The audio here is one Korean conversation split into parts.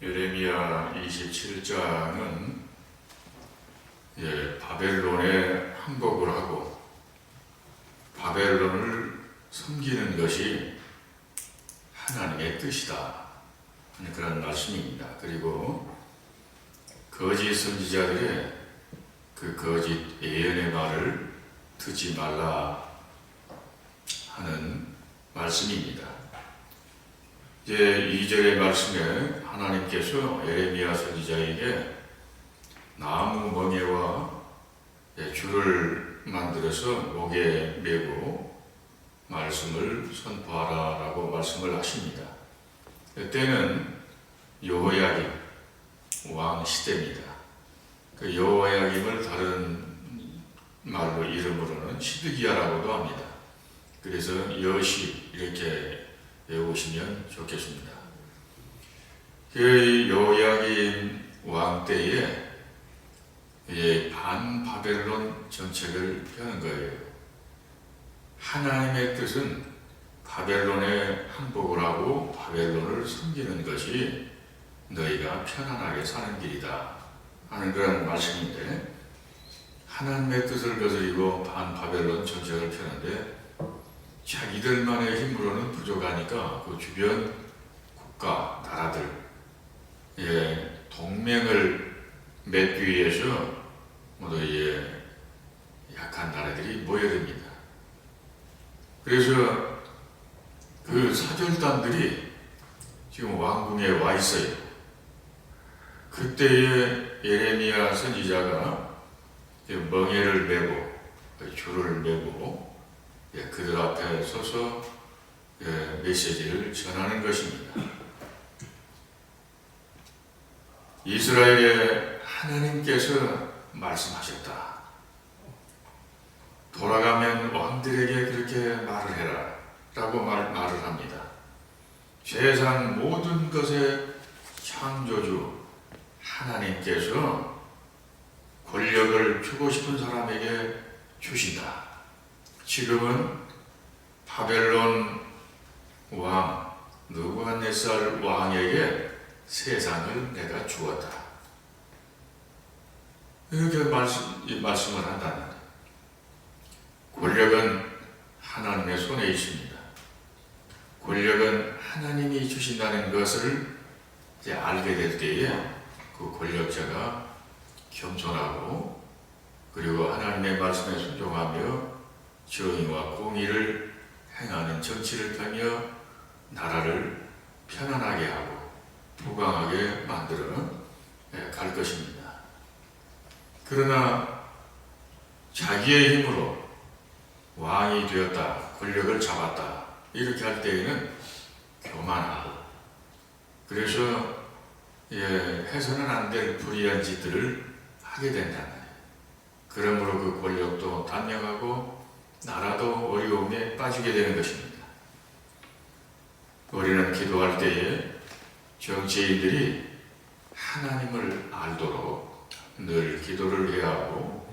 예레미야 27장은 바벨론에 항복을 하고 바벨론을 섬기는 것이 하나님의 뜻이다 하는 그런 말씀입니다. 그리고 거짓 선지자들의 그 거짓 예언의 말을 듣지 말라 하는 말씀입니다. 이제 2절의 말씀에 하나님께서 예레미야 선지자에게 나무 멍에와 줄을 만들어서 목에 메고 말씀을 선포하라 라고 말씀을 하십니다. 그때는 여호야김 왕 시대입니다. 그 여호야김을 다른 말로 이름으로는 시드기야라고도 합니다. 그래서 여시 이렇게 외우시면 좋겠습니다. 그 여호야김 왕 때에 반바벨론 정책을 펴는 거예요. 하나님의 뜻은 바벨론에 항복을 하고 바벨론을 섬기는 것이 너희가 편안하게 사는 길이다 하는 그런 말씀인데, 하나님의 뜻을 거스리고 반바벨론 정책을 펴는데 자기들만의 힘으로는 부족하니까 그 주변 국가, 나라들 동맹을 맺기 위해서 모두 약한 나라들이 모여듭니다. 그래서 그 사절단들이 지금 왕궁에 와 있어요. 그때에 예레미야 선지자가 멍에를 메고 줄을 메고 그들 앞에 서서 메시지를 전하는 것입니다. 이스라엘의 하나님께서 말씀하셨다. 돌아가면 왕들에게 그렇게 말을 해라 라고 말을 합니다. 세상 모든 것의 창조주 하나님께서 권력을 주고 싶은 사람에게 주신다. 지금은 바벨론 왕 느부갓네살 왕에게 세상을 내가 주었다. 이렇게 말씀을 한다는 거예요. 권력은 하나님의 손에 있습니다. 권력은 하나님이 주신다는 것을 이제 알게 될 때에 그 권력자가 겸손하고 그리고 하나님의 말씀에 순종하며 정의와 공의를 행하는 정치를 펴며 나라를 편안하게 하고 부강하게 만들어 갈 것입니다. 그러나 자기의 힘으로 왕이 되었다, 권력을 잡았다 이렇게 할 때에는 교만하고 그래서 해서는 안 될 불의한 짓들을 하게 된다는 거예요. 그러므로 그 권력도 단명하고 나라도 어려움에 빠지게 되는 것입니다. 우리는 기도할 때에 정치인들이 하나님을 알도록 늘 기도를 해야 하고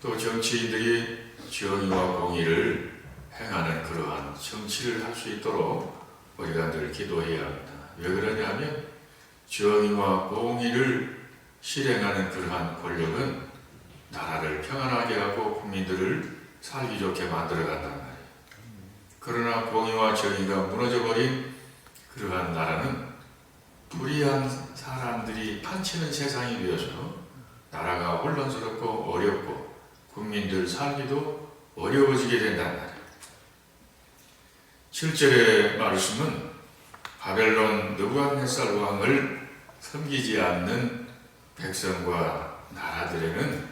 또 정치인들이 정의와 공의를 행하는 그러한 정치를 할 수 있도록 우리가 늘 기도해야 합니다. 왜 그러냐면 정의와 공의를 실행하는 그러한 권력은 나라를 평안하게 하고 국민들을 살기 좋게 만들어 간단 말이에요. 그러나 공의와 정의가 무너져버린 그러한 나라는 불의한 사람들이 판치는 세상이 되어서 나라가 혼란스럽고 어렵고 국민들 살기도 어려워지게 된단 말이에요. 7절의 말씀은 바벨론 느부갓네살 왕을 섬기지 않는 백성과 나라들에는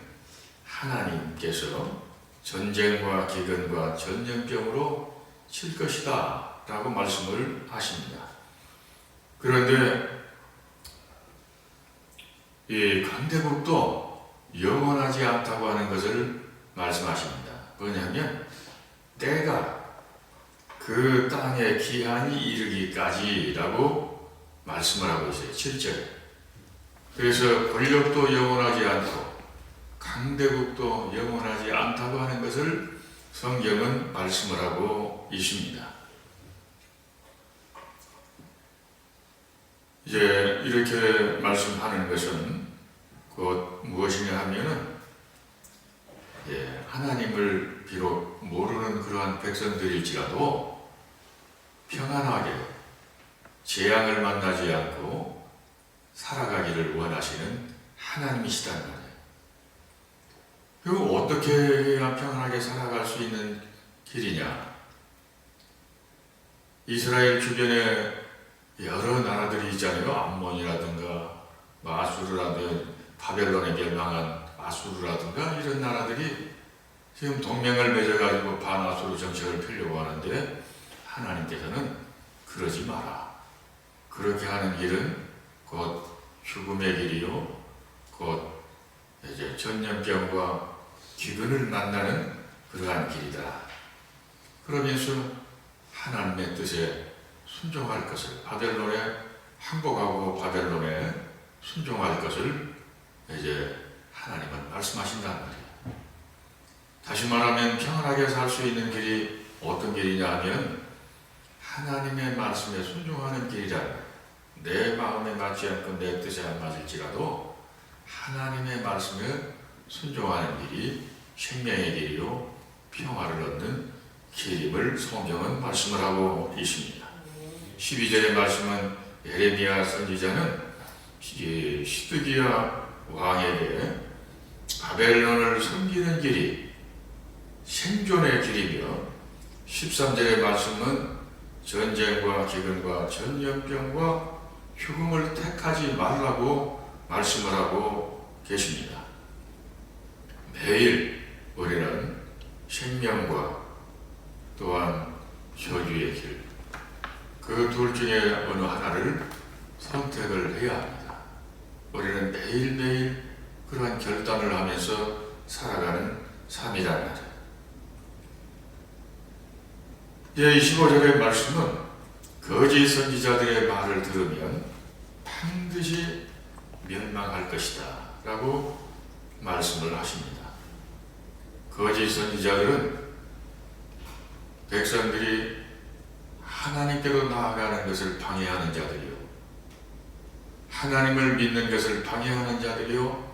하나님께서 전쟁과 기근과 전염병으로 칠 것이다 라고 말씀을 하십니다. 그런데 이 강대국도 영원하지 않다고 하는 것을 말씀하십니다. 뭐냐면 때가 그 땅에 기한이 이르기까지라고 말씀을 하고 있어요. 7절. 그래서 권력도 영원하지 않고 강대국도 영원하지 않다고 하는 것을 성경은 말씀을 하고 있습니다. 이제 이렇게 말씀하는 것은 곧 무엇이냐 하면은 하나님을 비록 모르는 그러한 백성들일지라도 평안하게 재앙을 만나지 않고 살아가기를 원하시는 하나님이시단 말이에요. 그리고 어떻게 해야 평안하게 살아갈 수 있는 길이냐? 이스라엘 주변에 여러 나라들이 있잖아요. 암몬이라든가 아수르라든가 바벨론에 멸망한 아수르라든가 이런 나라들이 지금 동맹을 맺어가지고 반아수르 정책을 펴려고 하는데 하나님께서는 그러지 마라. 그렇게 하는 길은 곧 죽음의 길이요, 곧 이제 전염병과 기근을 만나는 그러한 길이다. 그러면서 하나님의 뜻에 순종할 것을, 바벨론에 항복하고 바벨론에 순종할 것을 이제 하나님은 말씀하신다는 말이에요. 다시 말하면 평안하게 살 수 있는 길이 어떤 길이냐 하면 하나님의 말씀에 순종하는 길이라. 내 마음에 맞지 않고 내 뜻에 안 맞을지라도 하나님의 말씀에 순종하는 길이 생명의 길이요 평화를 얻는 길임을 성경은 말씀을 하고 있습니다. 12절의 말씀은 예레미야 선지자는 시드기야 왕에게 바벨론을 섬기는 길이 생존의 길이며 13절의 말씀은 전쟁과 기근과 전염병과 죽음을 택하지 말라고 말씀을 하고 계십니다. 매일 우리는 생명과 또한 저주의 길, 그 둘 중에 어느 하나를 선택을 해야 합니다. 우리는 매일매일 그러한 결단을 하면서 살아가는 삶이란 말이에요. 25절의 말씀은 거짓 선지자들의 말을 들으면 반드시 멸망할 것이다 라고 말씀을 하십니다. 거짓 선지자들은 백성들이 하나님께로 나아가는 것을 방해하는 자들이요, 하나님을 믿는 것을 방해하는 자들이요,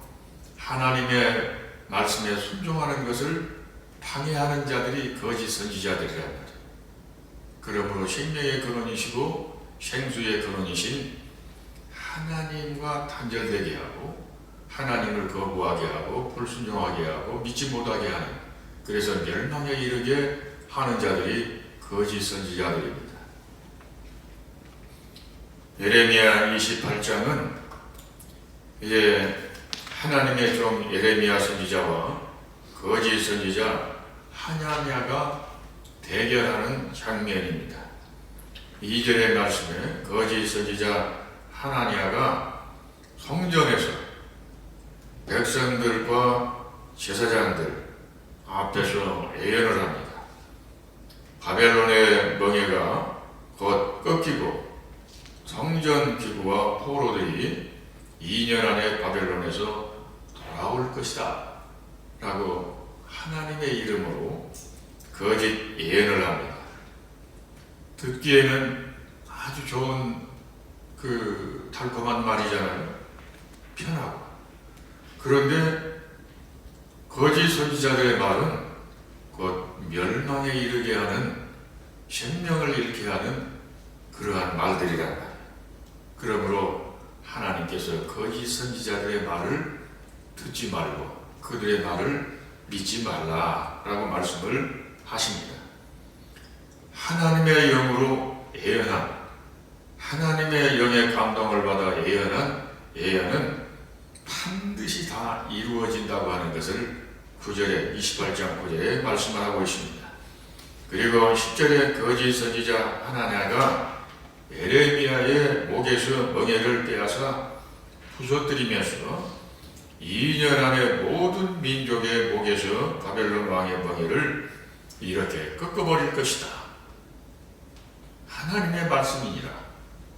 하나님의 말씀에 순종하는 것을 방해하는 자들이 거짓 선지자들이란 말이에요. 그러므로 생명의 근원이시고 생수의 근원이신 하나님과 단절되게 하고 하나님을 거부하게 하고 불순종하게 하고 믿지 못하게 하는, 그래서 멸망에 이르게 하는 자들이 거짓 선지자들입니다. 예레미야 28장은 이제 하나님의 종 예레미야 선지자와 거짓 선지자 하나냐가 대결하는 장면입니다. 2절의 말씀에 거짓 선지자 하나냐가 성전에서 백성들과 제사장들 앞에서 예언을 합니다. 바벨론의 멍에가 곧 꺾이고 성전 기구와 포로들이 2년 안에 바벨론에서 돌아올 것이다 라고 하나님의 이름으로 거짓 예언을 합니다. 듣기에는 아주 좋은 달콤한 말이잖아요. 편하고. 그런데 거짓 선지자들의 말은 곧 멸망에 이르게 하는, 생명을 잃게 하는 그러한 말들이란 말이에요. 그러므로 하나님께서 거짓 선지자들의 말을 듣지 말고 그들의 말을 믿지 말라라고 말씀을 하십니다. 하나님의 영으로 예언한, 하나님의 영의 감동을 받아 예언한 예언은 반드시 다 이루어진다고 하는 것을 9절에 28장 9절에 말씀을 하고 있습니다. 그리고 10절에 거짓 선지자 하나냐가 예레미야의 목에서 멍에를 빼앗아 부서뜨리면서 2년 안에 모든 민족의 목에서 바벨론 왕의 멍에를 이렇게 꺾어버릴 것이다. 하나님의 말씀이니라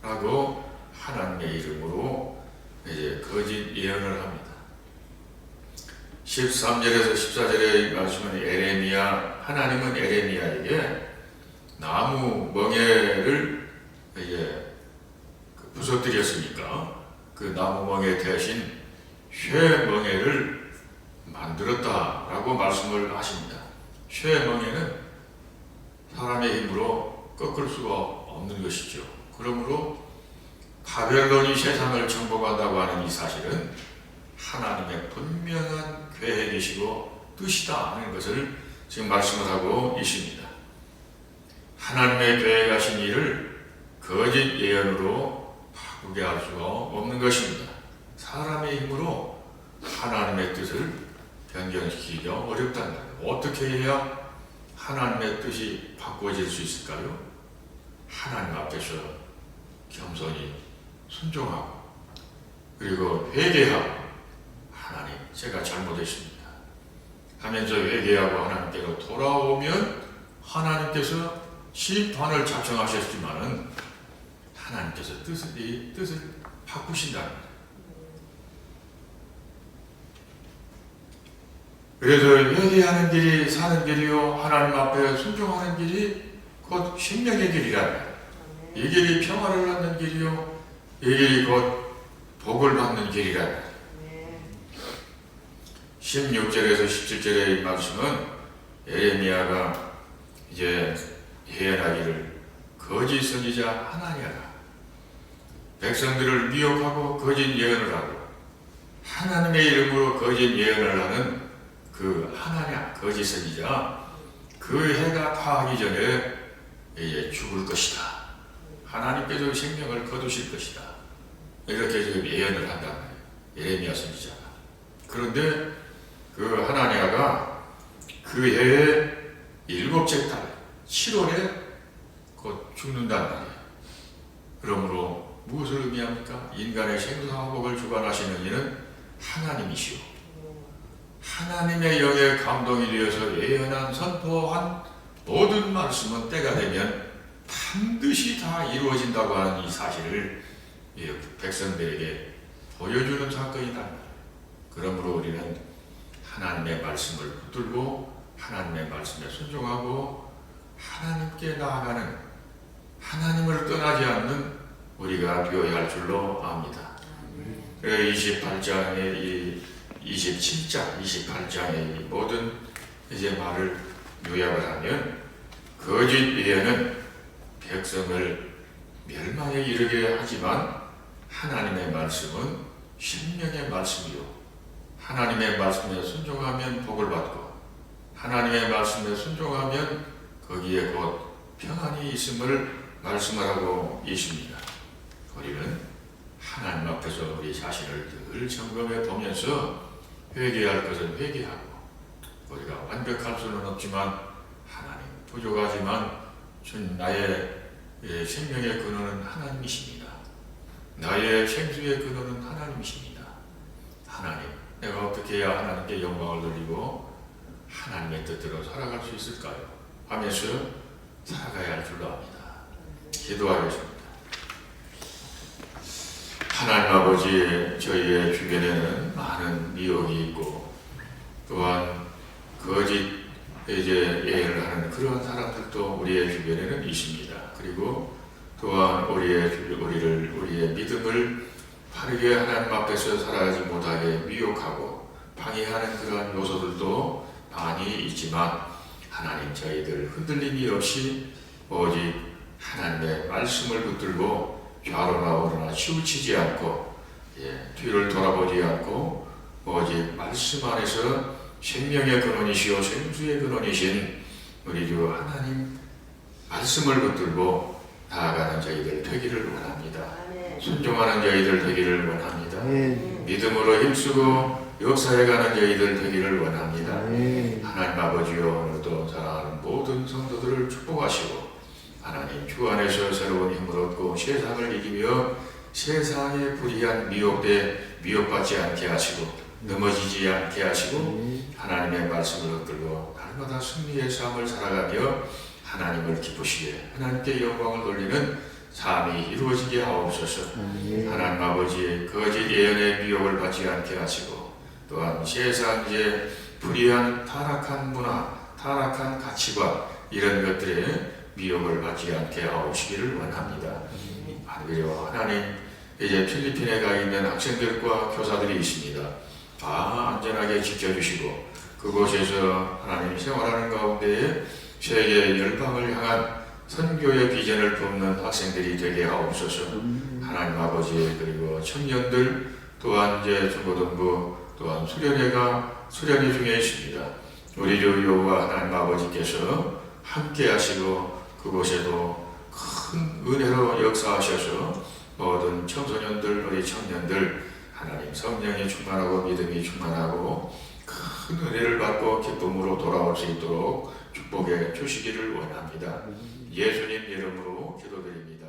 라고 하나님의 이름으로 이제 거짓 예언을 합니다. 13절에서 14절의 말씀은 하나님은 에레미야에게 나무 멍에를 이제 부서뜨렸으니까 그 나무멍에 대신 쇠멍에를 만들었다라고 말씀을 하십니다. 쇠멍에는 사람의 힘으로 꺾을 수가 없는 것이죠. 그러므로 바벨론이 세상을 정복한다고 하는 이 사실은 하나님의 분명한 계획이시고 뜻이다 하는 것을 지금 말씀을 하고 있습니다. 하나님의 계획하신 일을 거짓 예언으로 바꾸게 할 수가 없는 것입니다. 사람의 힘으로 하나님의 뜻을 변경시키기가 어렵다는 거예요. 어떻게 해야 하나님의 뜻이 바꿔질 수 있을까요? 하나님 앞에서 겸손히 순종하고 그리고 회개하고 하나님 제가 잘못했습니다 하면서 회개하고 하나님께로 돌아오면 하나님께서 심판을 작정하셨지만은 하나님께서 뜻을 바꾸신다는 거예요. 그래서 회개하는 길이 사는 길이요 하나님 앞에 순종하는 길이 곧 생명의 길이라는 거예요. 이 길이 평화를 얻는 길이요 이 길이 곧 복을 받는 길이라는 거예요. 16절에서 17절의 이 말씀은 예레미야가 이제 예언하기를 거짓 선지자 하나냐가 백성들을 미혹하고 거짓 예언을 하고 하나님의 이름으로 거짓 예언을 하는 그 하나냐 거짓 선지자 그 해가 다하기 전에 이제 죽을 것이다. 하나님께서 생명을 거두실 것이다. 이렇게 지금 예언을 한다는 거예요. 예레미야 선지자가. 그런데 그 하나냐가 그 해의 일곱째 달 7월에 곧 죽는단 말이에요. 그러므로 무엇을 의미합니까? 인간의 생사화복을 주관하시는 이는 하나님이시오. 하나님의 영에 감동이 되어서 예언한 선포한 모든 말씀은 때가 되면 반드시 다 이루어진다고 하는 이 사실을 백성들에게 보여주는 사건이다. 그러므로 우리는 하나님의 말씀을 붙들고 하나님의 말씀에 순종하고 하나님께 나아가는 하나님을 떠나지 않는 우리가 되어야 할 줄로 압니다. 27장의 이 모든 이제 말을 요약을 하면 거짓 예언은 백성을 멸망에 이르게 하지만 하나님의 말씀은 생명의 말씀이요 하나님의 말씀에 순종하면 복을 받고 하나님의 말씀에 순종하면 거기에 곧 평안이 있음을 말씀을 하고 있습니다. 우리는 하나님 앞에서 우리 자신을 늘 점검해 보면서 회개할 것은 회개하고 우리가 완벽할 수는 없지만 하나님 부족하지만 나의 생명의 근원은 하나님이십니다. 나의 생수의 근원은 하나님이십니다. 하나님 내가 어떻게 해야 하나님께 영광을 돌리고 하나님의 뜻대로 살아갈 수 있을까요? 하면서 살아가야 할 줄로 압니다. 기도하겠습니다. 하나님 아버지 저희의 주변에는 많은 미혹이 있고 또한 거짓 예언을 하는 그러한 사람들도 우리의 주변에는 있습니다. 그리고 또한 우리의 믿음을 바르게 하나님 앞에서 살아가지 못하게 미혹하고 방해하는 그러한 요소들도 많이 있지만 하나님 저희들 흔들림이 없이 오직 하나님의 말씀을 붙들고 좌로나 우로나 치우치지 않고 뒤를 돌아보지 않고 오직 말씀 안에서 생명의 근원이시오 생수의 근원이신 우리 주 하나님 말씀을 붙들고 나아가는 저희들 되기를 원합니다. 순종하는 저희들 되기를 원합니다. 믿음으로 힘쓰고 역사해가는 저희들 되기를 원합니다. 하나님 아버지여 오늘도 사랑하는 모든 성도들을 축복하시고 하나님 주 안에서 새로운 힘을 얻고 세상을 이기며 세상에 불의한 미혹받지 않게 하시고 넘어지지 않게 하시고 하나님의 말씀을 얻들고 날마다 승리의 삶을 살아가며 하나님을 기쁘시게 하나님께 영광을 돌리는 삶이 이루어지게 하옵소서. 하나님 아버지 거짓 예언의 미혹을 받지 않게 하시고 또한 세상의 불의한 타락한 문화, 타락한 가치관 이런 것들에 미혹을 받지 않게 하옵시기를 원합니다. 그리고 하나님 이제 필리핀에 가 있는 학생들과 교사들이 있습니다. 다 안전하게 지켜주시고 그곳에서 하나님 생활하는 가운데에 세계 열방을 향한 선교의 비전을 품는 학생들이 되게 하옵소서. 하나님 아버지, 그리고 청년들 또한 이제 중고등부 또한 수련회 중에 있습니다. 우리 주 여호와 하나님 아버지께서 함께 하시고 그곳에도 큰 은혜로 역사하셔서 모든 청소년들, 우리 청년들 하나님 성령이 충만하고 믿음이 충만하고 큰 은혜를 받고 기쁨으로 돌아올 수 있도록 축복해 주시기를 원합니다. 예수님 이름으로 기도드립니다.